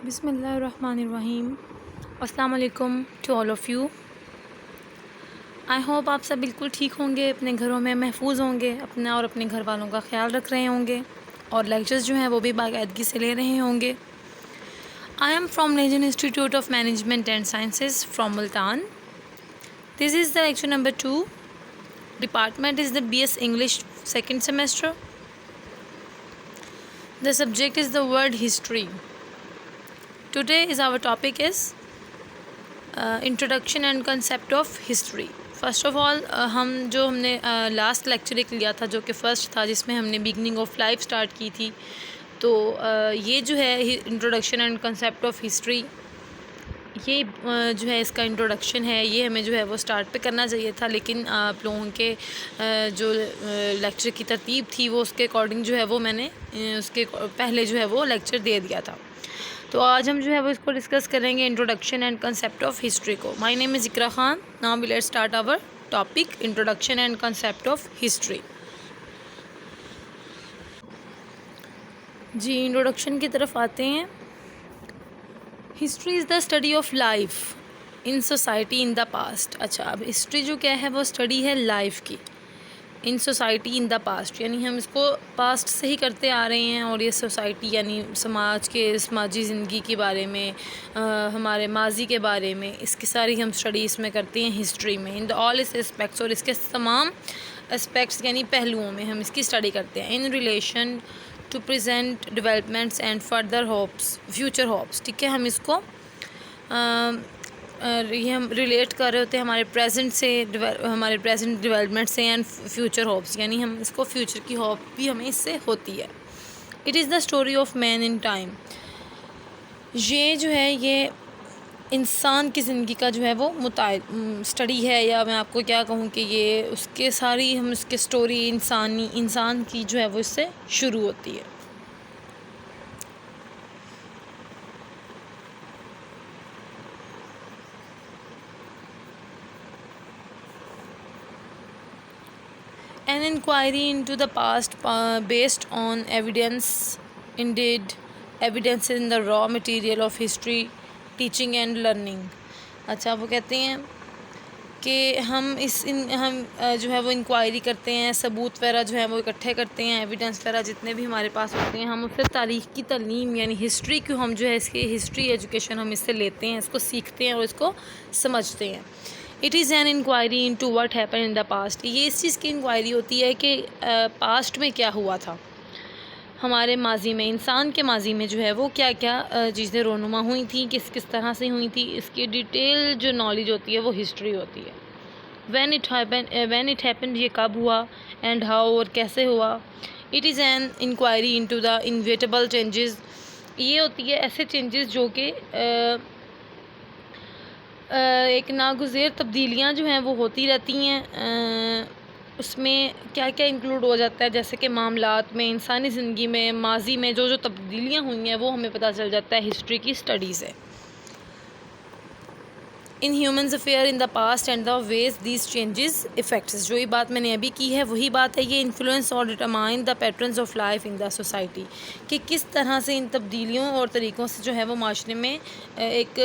بسم اللہ الرحمن الرحیم. السلام علیکم to all of you. I hope آپ سب بالکل ٹھیک ہوں گے, اپنے گھروں میں محفوظ ہوں گے, اپنا اور اپنے گھر والوں کا خیال رکھ رہے ہوں گے, اور لیکچرز جو ہیں وہ بھی باقاعدگی سے لے رہے ہوں گے. I am from national institute of management and sciences from Multan. This is the lecture number 2. Department is the B S English second semester. The subject is the word history. Today is our topic is introduction and concept of history. First of all ہم نے last lecture ایک لیا تھا جو کہ first تھا, جس میں ہم نے بگننگ آف لائف اسٹارٹ کی تھی. تو یہ جو ہے introduction and concept of history, یہ جو ہے اس کا انٹروڈکشن ہے, یہ ہمیں جو ہے وہ اسٹارٹ پہ کرنا چاہیے تھا, لیکن آپ لوگوں کے جو لیکچر کی ترتیب تھی وہ اس کے اکارڈنگ جو ہے وہ میں نے اس کے پہلے جو ہے وہ لیکچر دے دیا تھا. تو آج ہم جو ہے وہ اس کو ڈسکس کریں گے, introduction and concept of history کو. My name is Iqra Khan. Now we let start our topic, introduction and concept of history. جی انٹروڈکشن کی طرف آتے ہیں. History is the study of life in society in the past. اچھا, اب history جو کیا ہے وہ اسٹڈی ہے لائف کی ان سوسائٹی ان دا پاسٹ, یعنی ہم اس کو پاسٹ سے ہی کرتے آ رہے ہیں, اور یہ سوسائٹی یعنی سماجی زندگی کے بارے میں, ہمارے ماضی کے بارے میں, اس کی ساری ہم اسٹڈی اس میں کرتے ہیں ہسٹری میں, ان دا آل اس اسپیکٹس, اور اس کے تمام اسپیکٹس یعنی پہلوؤں میں ہم اس کی اسٹڈی کرتے ہیں. In relation to present developments and further hopes, future hopes. ٹھیک ہے, ہم اس کو یہ ہم ریلیٹ کر رہے ہوتے ہیں ہمارے پریزنٹ سے, ہمارے پریزنٹ ڈیولپمنٹ سے, اینڈ فیوچر ہوپس, یعنی ہم اس کو فیوچر کی ہوپ بھی ہمیں اس سے ہوتی ہے. It is the story of man in time. یہ جو ہے یہ انسان کی زندگی کا جو ہے وہ اسٹڈی ہے, یا میں آپ کو کیا کہوں کہ یہ اس کے ساری ہم اس کے اسٹوری انسان کی جو ہے وہ اس سے شروع ہوتی ہے. An inquiry into the past based on evidence, indeed evidence in the raw material of history, teaching and learning. اچھا, وہ کہتے ہیں کہ ہم جو ہے وہ انکوائری کرتے ہیں, ثبوت وغیرہ جو ہے وہ اکٹھے کرتے ہیں, ایویڈنس وغیرہ جتنے بھی ہمارے پاس ہوتے ہیں, ہم اس سے تاریخ کی تعلیم یعنی ہسٹری کو ہم جو ہے اس کی ہسٹری ایجوکیشن ہم اس سے لیتے ہیں, اس کو سیکھتے ہیں اور اس کو سمجھتے ہیں. It is an inquiry into what happen in the past. یہ اس چیز کی انکوائری ہوتی ہے کہ پاسٹ میں کیا ہوا تھا, ہمارے ماضی میں, انسان کے ماضی میں جو ہے وہ کیا کیا چیزیں رونما ہوئی تھیں, کس طرح سے ہوئی تھیں, اس کی ڈیٹیل جو نالج ہوتی ہے وہ ہسٹری ہوتی ہے. وین اٹ ہیپن, یہ کب ہوا, اینڈ ہاؤ, اور کیسے ہوا. It is an inquiry into the inevitable changes. یہ ہوتی ہے ایسے چینجز جو کہ ایک ناگزیر تبدیلیاں جو ہیں وہ ہوتی رہتی ہیں. اس میں کیا کیا انکلوڈ ہو جاتا ہے, جیسے کہ معاملات میں, انسانی زندگی میں, ماضی میں جو تبدیلیاں ہوئی ہیں وہ ہمیں پتہ چل جاتا ہے ہسٹری کی اسٹڈی سے. In humans affair in the past and the ways these changes affects. جو یہ بات میں نے ابھی کی ہے وہی بات ہے, یہ انفلوئنس اور determine the patterns of life in the society, کہ کس طرح سے ان تبدیلیوں اور طریقوں سے جو ہے وہ معاشرے میں ایک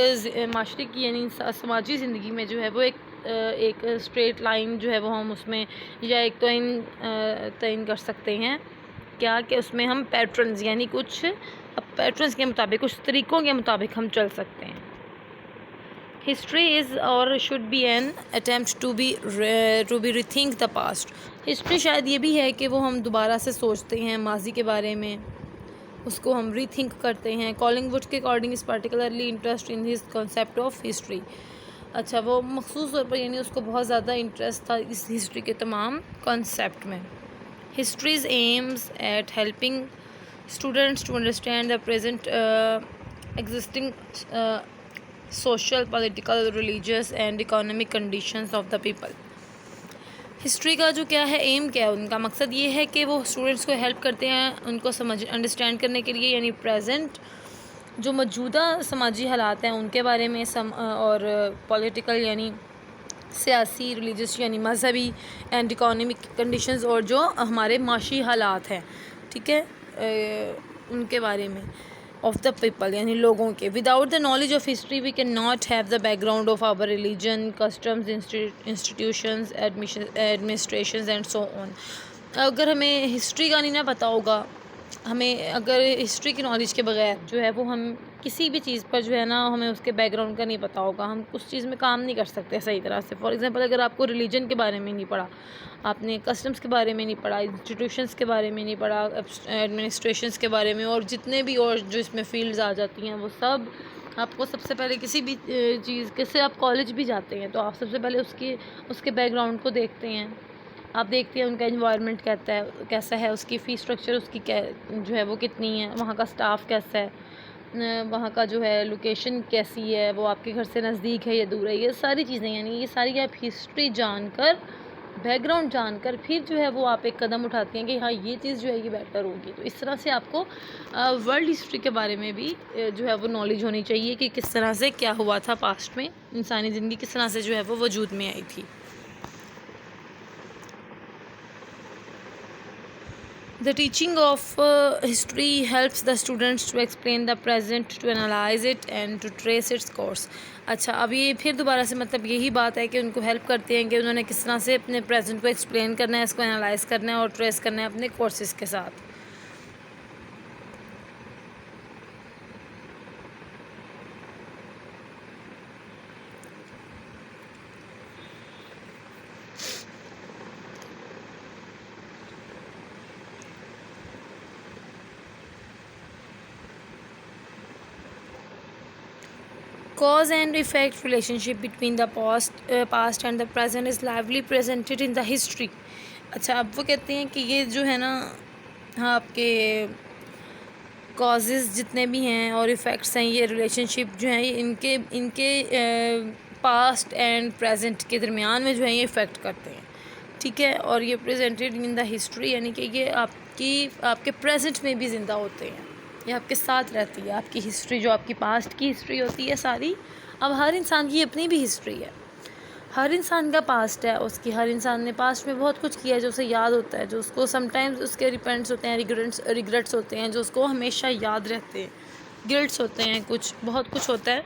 معاشرے کی یعنی سماجی زندگی میں جو ہے وہ ایک اسٹریٹ لائن جو ہے وہ ہم اس میں یا ایک تعین کر سکتے ہیں, کیا کہ اس میں ہم پیٹرنز یعنی کچھ پیٹرنز کے مطابق, کچھ طریقوں کے مطابق ہم چل سکتے ہیں. History is or should be an attempt to be rethink the past. History شاید یہ بھی ہے کہ وہ ہم دوبارہ سے سوچتے ہیں ماضی کے بارے میں, اس کو ہم ری تھنک کرتے ہیں. کالنگ ووڈ کے according is particularly interest in his concept of history. اچھا, وہ مخصوص طور پر یعنی اس کو بہت زیادہ انٹرسٹ تھا اس ہسٹری کے تمام کنسیپٹ میں. History's aims at helping students to understand the present existing social, political, religious and economic conditions of the people. History کا جو کیا ہے ایم کیا ہے, ان کا مقصد یہ ہے کہ وہ اسٹوڈنٹس کو ہیلپ کرتے ہیں ان کو انڈرسٹینڈ کرنے کے لیے, یعنی پریزنٹ جو موجودہ سماجی حالات ہیں ان کے بارے میں, اور پولیٹیکل یعنی سیاسی, ریلیجس یعنی مذہبی, اینڈ اکانومک کنڈیشنز اور جو ہمارے معاشی حالات ہیں, ٹھیک ہے, ان کے بارے میں. آف دا پیپل یعنی لوگوں کے. Without the knowledge of history we can not have the background of our religion, customs, institutions, administrations and so on. اگر ہمیں ہسٹری کا نہیں نہ پتہ ہوگا, ہمیں اگر ہسٹری کی نالج کے بغیر جو ہے وہ ہم کسی بھی چیز پر جو ہے نا ہمیں اس کے بیک گراؤنڈ کا نہیں پتہ ہوگا, ہم اس چیز میں کام نہیں کر سکتے صحیح طرح سے. فار ایگزامپل اگر آپ کو ریلیجن کے بارے میں نہیں پڑھا, آپ نے کسٹمز کے بارے میں نہیں پڑھا, انسٹیٹیوشنس کے بارے میں نہیں پڑھا, ایڈمنسٹریشنس کے بارے میں, اور جتنے بھی اور جو اس میں فیلڈز آ جاتی ہیں وہ سب آپ کو سب سے پہلے کسی بھی چیز سے آپ کالج بھی جاتے ہیں تو آپ سب سے پہلے اس کے بیک گراؤنڈ کو دیکھتے ہیں. آپ دیکھتے ہیں ان کا انوائرمنٹ کیسا ہے, اس کی فی اسٹرکچر اس کی جو ہے وہ کتنی ہے, وہاں کا سٹاف کیسا ہے, وہاں کا جو ہے لوکیشن کیسی ہے, وہ آپ کے گھر سے نزدیک ہے یا دور ہے, یہ ساری چیزیں یعنی یہ ساری آپ ہسٹری جان کر, بیک گراؤنڈ جان کر پھر جو ہے وہ آپ ایک قدم اٹھاتی ہیں کہ ہاں یہ چیز جو ہے یہ بیٹر ہوگی. تو اس طرح سے آپ کو ورلڈ ہسٹری کے بارے میں بھی جو ہے وہ نالج ہونی چاہیے کہ کس طرح سے کیا ہوا تھا پاسٹ میں, انسانی زندگی کس طرح سے جو ہے وہ وجود میں آئی تھی. The teaching of history helps the students to explain the present, to analyze it and to trace its course. اچھا, اب یہ پھر دوبارہ سے مطلب یہی بات ہے کہ ان کو ہیلپ کرتے ہیں کہ انہوں نے کس طرح سے اپنے پریزنٹ کو ایکسپلین کرنا ہے, اس کو انالائز کرنا ہے اور ٹریس کرنا ہے اپنے کورسز کے ساتھ. Cause and effect relationship between the past and the present is lively presented in the history. اچھا, اب وہ کہتے ہیں کہ یہ جو ہے نا آپ کے کازز جتنے بھی ہیں اور ایفیکٹس ہیں, یہ ریلیشن شپ جو ہیں ان کے پاسٹ اینڈ پریزنٹ کے درمیان میں جو ہے یہ افیکٹ کرتے ہیں. ٹھیک ہے, اور یہ پریزنٹڈ ان دا ہسٹری یعنی کہ یہ آپ کے پریزنٹ میں بھی زندہ ہوتے ہیں, یہ آپ کے ساتھ رہتی ہے. آپ کی ہسٹری جو آپ کی پاسٹ کی ہسٹری ہوتی ہے ساری, اب ہر انسان کی اپنی بھی ہسٹری ہے, ہر انسان کا پاسٹ ہے, اس کی ہر انسان نے پاسٹ میں بہت کچھ کیا ہے جو اسے یاد ہوتا ہے, جو اس کو سم ٹائمز اس کے ریپینٹس ہوتے ہیں, ریگریٹس ہوتے ہیں جو اس کو ہمیشہ یاد رہتے ہیں, گلٹس ہوتے ہیں, بہت کچھ ہوتا ہے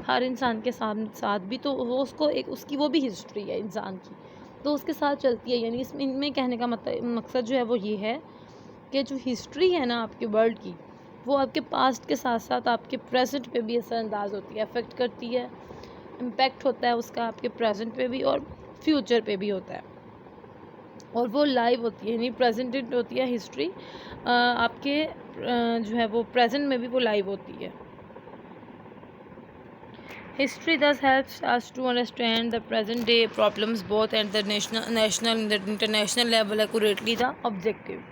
ہر انسان کے ساتھ بھی. تو وہ اس کی وہ بھی ہسٹری ہے انسان کی, تو اس کے ساتھ چلتی ہے. یعنی ان میں کہنے کا مقصد جو ہے وہ یہ ہے کہ جو ہسٹری ہے نا آپ کے ورلڈ کی, وہ آپ کے پاسٹ کے ساتھ ساتھ آپ کے پریزنٹ پہ بھی اثر انداز ہوتی ہے, افیکٹ کرتی ہے, امپیکٹ ہوتا ہے اس کا آپ کے پریزنٹ پہ بھی اور فیوچر پہ بھی ہوتا ہے, اور وہ لائیو ہوتی ہے. یعنی پریزنٹڈ ہوتی ہے ہسٹری آپ کے جو ہے وہ پریزنٹ میں بھی وہ لائیو ہوتی ہے. History thus helps us to understand the present day problems both at the national and the international level accurately the objective.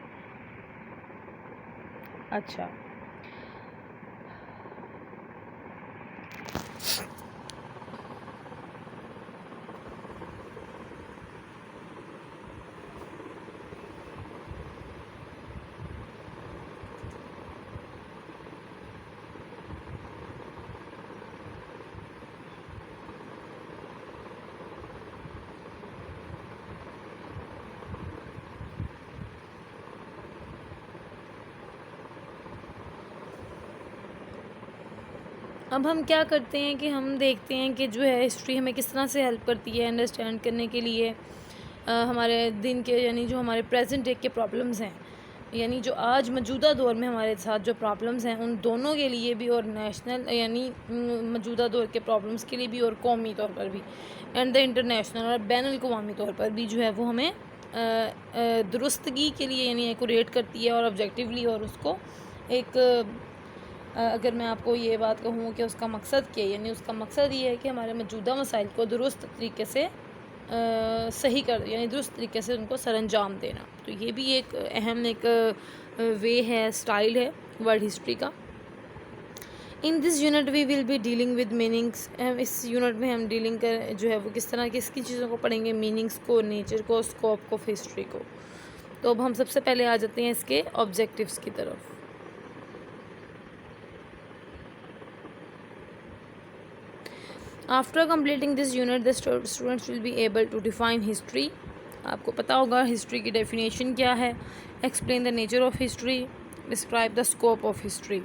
اچھا, اب ہم کیا کرتے ہیں کہ ہم دیکھتے ہیں کہ جو ہے ہسٹری ہمیں کس طرح سے ہیلپ کرتی ہے انڈرسٹینڈ کرنے کے لیے ہمارے دن کے, یعنی جو ہمارے پریزنٹ ڈے کے پرابلمز ہیں, یعنی جو آج موجودہ دور میں ہمارے ساتھ جو پرابلمز ہیں ان دونوں کے لیے بھی, اور نیشنل یعنی موجودہ دور کے پرابلمز کے لیے بھی, اور قومی طور پر بھی, اینڈ دا انٹرنیشنل اور بین الاقوامی طور پر بھی جو ہے وہ ہمیں درستگی کے لیے یعنی ایکوریٹ کرتی ہے اور آبجیکٹیولی, اور اس کو ایک اگر میں آپ کو یہ بات کہوں کہ اس کا مقصد کیا ہے, یعنی اس کا مقصد یہ ہے کہ ہمارے موجودہ مسائل کو درست طریقے سے صحیح یعنی درست طریقے سے ان کو سر انجام دینا. تو یہ بھی ایک اہم ایک وے ہے, اسٹائل ہے ورلڈ ہسٹری کا. In this unit we will be dealing with meanings. اس یونٹ میں ہم ڈیلنگ جو ہے وہ کس طرح کس کی چیزوں کو پڑھیں گے, میننگس کو, نیچر کو, اسکوپ کو, ہسٹری کو. تو اب ہم سب سے پہلے آ جاتے ہیں اس کے آبجیکٹیوس کی طرف. After completing this unit, the students will be able to define history. آپ کو پتہ ہوگا ہسٹری کی ڈیفینیشن کیا ہے. Explain the nature of history. Describe the scope of history.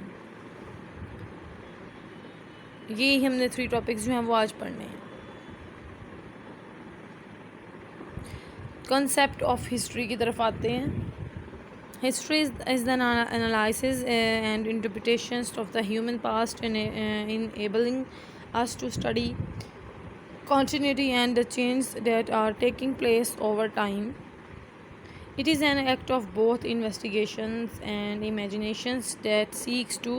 یہی ہم نے 3 ٹاپکس جو ہیں وہ آج پڑھنے ہیں. کنسیپٹ آف ہسٹری کی طرف آتے ہیں. History is the analysis and interpretations of the human past, enabling us to study continuity and the changes that are taking place over time. It is an act of both investigations and imaginations that seeks to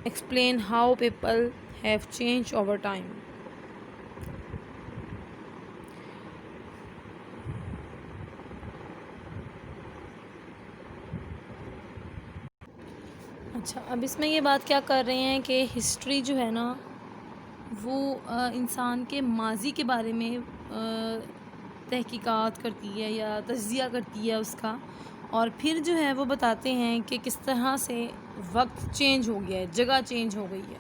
explain how people have changed over time. اچھا، اب اس میں یہ بات کیا کر رہے ہیں کہ ہسٹری جو ہے نا وہ انسان کے ماضی کے بارے میں تحقیقات کرتی ہے یا تجزیہ کرتی ہے اس کا، اور پھر جو ہے وہ بتاتے ہیں کہ کس طرح سے وقت چینج ہو گیا ہے، جگہ چینج ہو گئی ہے.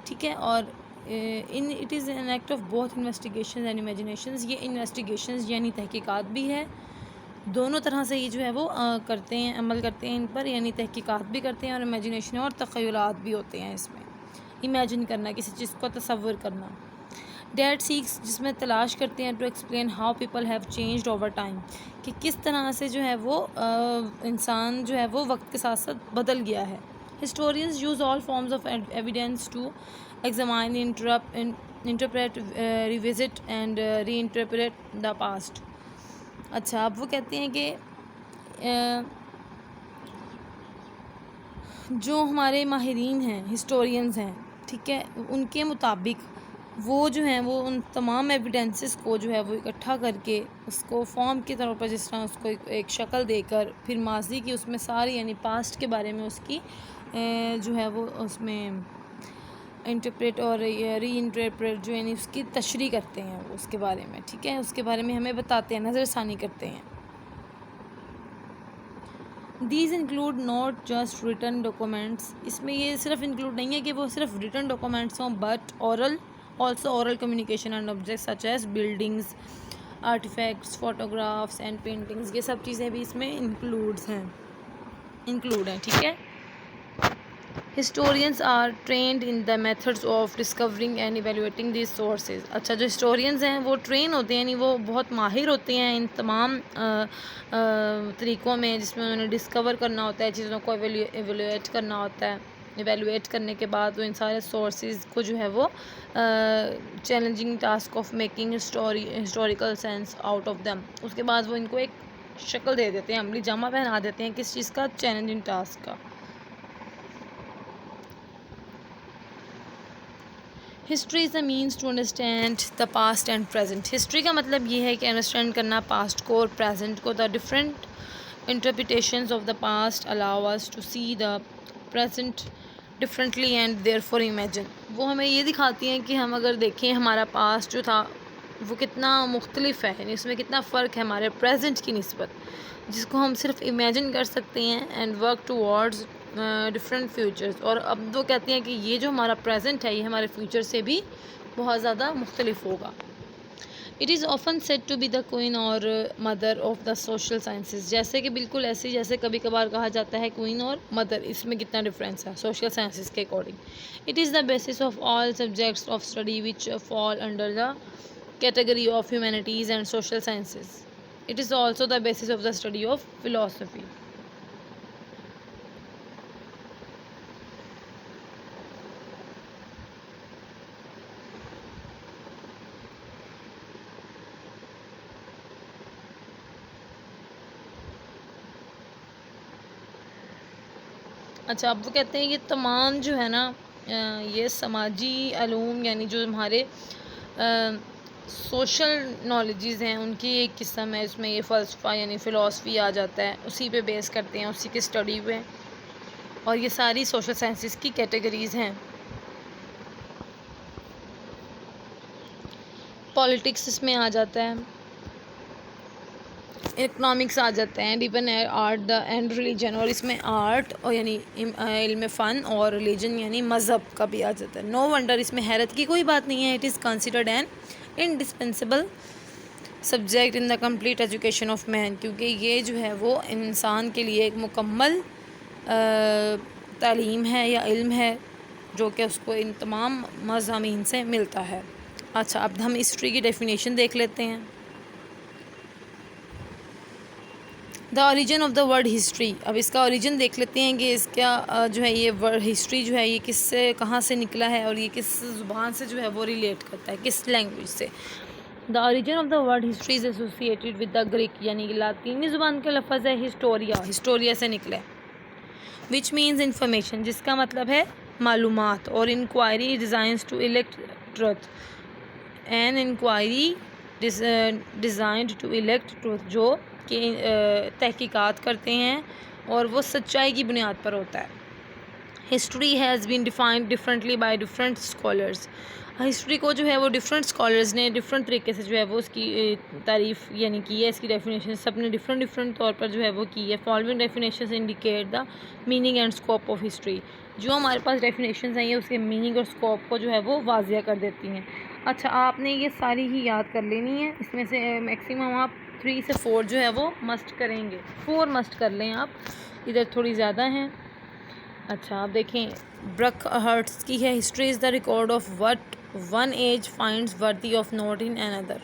ٹھیک ہے. اور it is an act of both investigations and imaginations. یہ انویسٹیگیشنز یعنی تحقیقات بھی ہے، دونوں طرح سے یہ جو ہے وہ کرتے ہیں، عمل کرتے ہیں ان پر، یعنی تحقیقات بھی کرتے ہیں اور امیجنیشن اور تخیلات بھی ہوتے ہیں اس میں. امیجن کرنا، کسی چیز کو تصور کرنا. ڈیٹ سیکس، جس میں تلاش کرتے ہیں to explain how people have changed over time, کہ کس طرح سے جو ہے وہ انسان جو ہے وہ وقت کے ساتھ ساتھ بدل گیا ہے. Historians use all forms of evidence to examine, interpret, revisit and reinterpret the past. اچھا، اب وہ کہتے ہیں کہ جو ہمارے ماہرین ہیں، ہسٹورینز ہیں، ٹھیک ہے، ان کے مطابق وہ جو ہیں وہ ان تمام ایویڈنسز کو جو ہے وہ اکٹھا کر کے اس کو فارم کے طور پر، جس طرح اس کو ایک شکل دے کر، پھر ماضی کی اس میں ساری یعنی پاسٹ کے بارے میں اس کی جو ہے وہ اس میں انٹرپریٹ اور ری انٹرپریٹ جو یعنی اس کی تشریح کرتے ہیں اس کے بارے میں. ٹھیک ہے، اس کے بارے میں ہمیں بتاتے ہیں، نظر ثانی کرتے ہیں. These include not just written documents. اس میں یہ صرف انکلوڈ نہیں ہے کہ وہ صرف ریٹن ڈاکومنٹس ہوں، but also oral communication and objects such as buildings, artifacts, photographs and paintings. یہ سب چیزیں بھی اس میں انکلوڈ ہیں. ٹھیک ہے. Historians are trained in the methods of discovering and evaluating these sources. اچھا، جو ہسٹورینز ہیں وہ ٹرین ہوتے ہیں، یعنی وہ بہت ماہر ہوتے ہیں ان تمام طریقوں میں، جس میں انہوں نے ڈسکور کرنا ہوتا ہے، چیزوں کو ایویلویٹ کرنا ہوتا ہے. ایویلویٹ کرنے کے بعد وہ ان سارے سورسز کو جو ہے وہ challenging task of making historical sense out of them. اس کے بعد وہ ان کو ایک شکل دے دیتے ہیں، عملی جامہ پہنا دیتے ہیں کس چیز کا؟ چیلنجنگ ٹاسک کا. History is a means to understand the past and present. History کا مطلب یہ ہے کہ انڈرسٹینڈ کرنا پاسٹ کو اور پریزنٹ کو. The different interpretations of the past allow us to see the present differently and therefore imagine. وہ ہمیں یہ دکھاتی ہیں کہ ہم اگر دیکھیں ہمارا پاسٹ جو تھا وہ کتنا مختلف ہے، یعنی اس میں کتنا فرق ہے ہمارے پریزنٹ کی نسبت، جس کو ہم صرف امیجن کر سکتے ہیں. And work towards different futures. اور اب وہ کہتے ہیں کہ یہ جو ہمارا پریزنٹ ہے یہ ہمارے فیوچر سے بھی بہت زیادہ مختلف ہوگا. It is often said to be the queen or mother of the social sciences. جیسے کہ بالکل ایسے جیسے کبھی کبھار کہا جاتا ہے کوئن اور مدر، اس میں کتنا ڈفرینس ہے سوشل سائنسز کے according. It is the basis of all subjects of study which fall under the category of humanities and social sciences. It is also the basis of the study of philosophy. اچھا، اب وہ کہتے ہیں یہ تمام جو ہے نا یہ سماجی علوم یعنی جو ہمارے سوشل نالجز ہیں ان کی ایک قسم ہے. اس میں یہ فلسفہ یعنی فلاسفی آ جاتا ہے، اسی پہ بیس کرتے ہیں، اسی کی اسٹڈی پہ. اور یہ ساری سوشل سائنسز کی کیٹیگریز ہیں. پالیٹکس اس میں آ جاتا ہے، اکنامکس آ جاتا ہے، ڈیپن آرٹ اینڈ ریلیجن. اور اس میں آرٹ اور یعنی علم فن اور ریلیجن یعنی مذہب کا بھی آ جاتا ہے. نو ونڈر، اس میں حیرت کی کوئی بات نہیں ہے. It is considered an indispensable subject in the complete education of man. کیونکہ یہ جو ہے وہ انسان کے لیے ایک مکمل تعلیم ہے یا علم ہے جو کہ اس کو ان تمام مضامین سے ملتا ہے. اچھا، اب ہم ہسٹری کی ڈیفینیشن دیکھ لیتے ہیں. The origin of the word history. اب اس کا اوریجن دیکھ لیتے ہیں کہ اس کا جو ہے یہ ورڈ ہسٹری جو ہے یہ کس سے کہاں سے نکلا ہے اور یہ کس زبان سے جو ہے وہ ریلیٹ کرتا ہے, کس لینگویج سے. The origin of the word history is associated with the Greek, یعنی کہ لاطینی زبان کا لفظ ہے ہسٹوریا, ہسٹوریا سے نکلا ہے, وچ مینز انفارمیشن, جس کا مطلب ہے معلومات, اور inquiry designs to elect truth, an inquiry designed to elect truth, جو کہ تحقیقات کرتے ہیں اور وہ سچائی کی بنیاد پر ہوتا ہے. History has been defined differently by different scholars. History کو جو ہے وہ ڈفرینٹ اسکالرز نے ڈفرینٹ طریقے سے جو ہے وہ اس کی تعریف یعنی کی ہے, اس کی ڈیفینیشن سب نے ڈفرینٹ طور پر جو ہے وہ کی ہے. Following definitions indicate the meaning and scope of history. جو ہمارے پاس ڈیفینیشنز ہیں یہ اس کے میننگ اور اسکوپ کو جو ہے وہ واضح کر دیتی ہیں. اچھا, آپ نے یہ ساری ہی یاد کر لینی ہے. اس میں سے میکسیمم آپ 3 سے 4 جو ہے وہ مسٹ کریں گے. 4 مسٹ کر لیں آپ, ادھر تھوڑی زیادہ ہیں. اچھا, آپ دیکھیں برک ہرٹس کی ہے, history is the record of what one age finds worthy of note in another.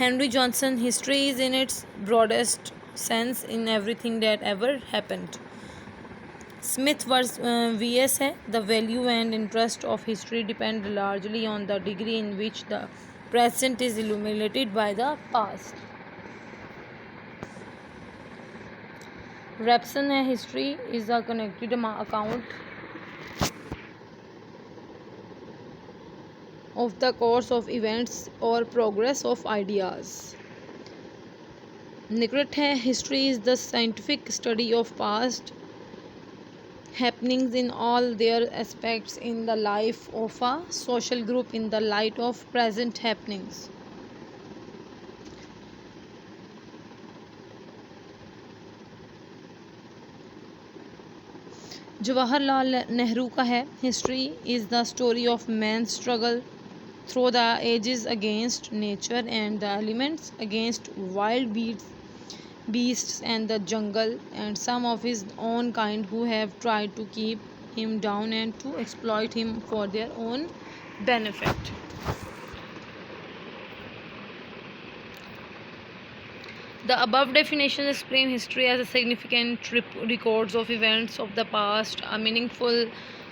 Henry Johnson, history is in its broadest sense in everything that ever happened. Smith V S ہے, the value and interest of history depend largely on the degree in which the present is illuminated by the past. Rapson ہے, history is a connected account of the course of events or progress of ideas. نکرٹ ہے, history is the scientific study of past happenings in all their aspects in the life of a social group in the light of present happenings. Jawahar Lal Nehru کا ہے, history is the story of man struggle through the ages against nature and the elements, against wild beasts and the jungle and some of his own kind who have tried to keep him down and to exploit him for their own benefit. The above definitions explain history as a significant records of events of the past, a meaningful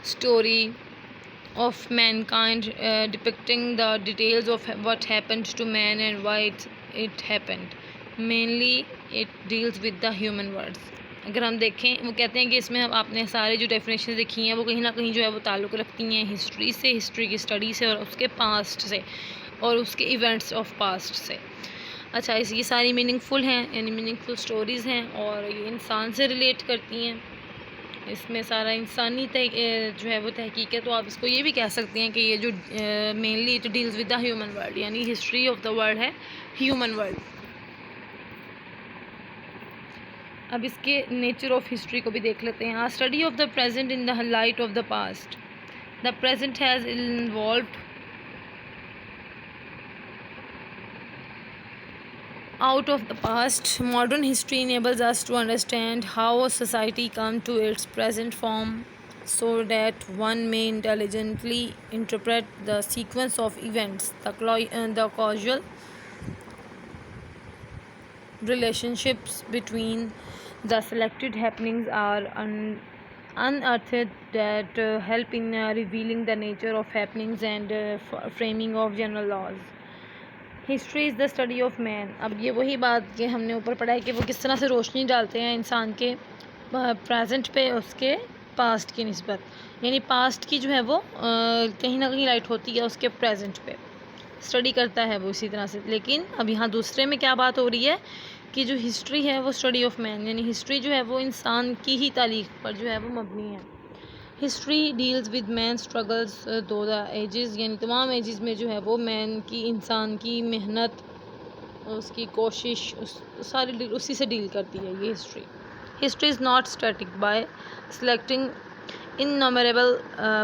story of mankind depicting the details of what happened to man and why it happened. Mainly it deals with the human words. اگر ہم دیکھیں, وہ کہتے ہیں کہ اس میں آپ نے سارے جو ڈیفینیشن دیکھی ہیں وہ کہیں نہ کہیں جو ہے وہ تعلق رکھتی ہیں ہسٹری سے, ہسٹری کی اسٹڈی سے, اور اس کے پاسٹ سے, اور اس کے ایونٹس آف پاسٹ سے. اچھا, یہ ساری میننگ فل ہیں, یعنی میننگ فل اسٹوریز ہیں, اور یہ انسان سے ریلیٹ کرتی ہیں. اس میں سارا انسانی جو ہے وہ تحقیق ہے. تو آپ اس کو یہ بھی کہہ سکتے ہیں کہ یہ جو mainly it deals with the human world, یعنی ہسٹری آف دا ورلڈ ہے ہیومن ورلڈ. اب اس کے نیچر آف ہسٹری کو بھی دیکھ لیتے ہیں. Study of the present in the light of the past. The present has involved out of the past. Modern history enables us to understand how a society come to its present form so that one may intelligently interpret the sequence of events. The causal relationships between the selected happenings are unearthed that help in revealing the nature of happenings and framing of general laws. History is the study of man. اب یہ وہی بات کہ ہم نے اوپر پڑھا ہے کہ وہ کس طرح سے روشنی ڈالتے ہیں انسان کے پریزنٹ پہ اس کے پاسٹ کی نسبت, یعنی پاسٹ کی جو ہے وہ کہیں نہ کہیں لائٹ ہوتی ہے اس کے پریزنٹ پہ, اسٹڈی کرتا ہے وہ اسی طرح سے. لیکن اب یہاں دوسرے میں کیا بات ہو رہی ہے کہ جو ہسٹری ہے وہ اسٹڈی آف مین, یعنی ہسٹری جو ہے وہ انسان کی ہی تاریخ پر جو ہے وہ مبنی ہے. History deals with man struggles through the ages, یعنی تمام ایجز میں جو ہے وہ مین کی, انسان کی محنت, اس کی کوشش, ساری اسی سے ڈیل کرتی ہے یہ history. History is not static. By selecting innumerable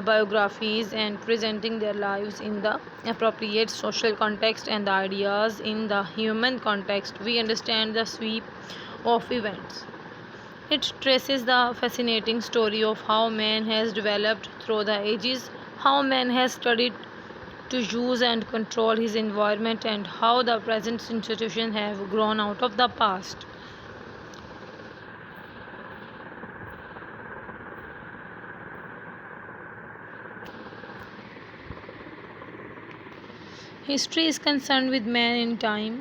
biographies and presenting their lives in the appropriate social context and the ideas in the human context, we understand the sweep of events. It traces the fascinating story of how man has developed through the ages, how man has studied to use and control his environment, and how the present institutions have grown out of the past. History is concerned with man in time.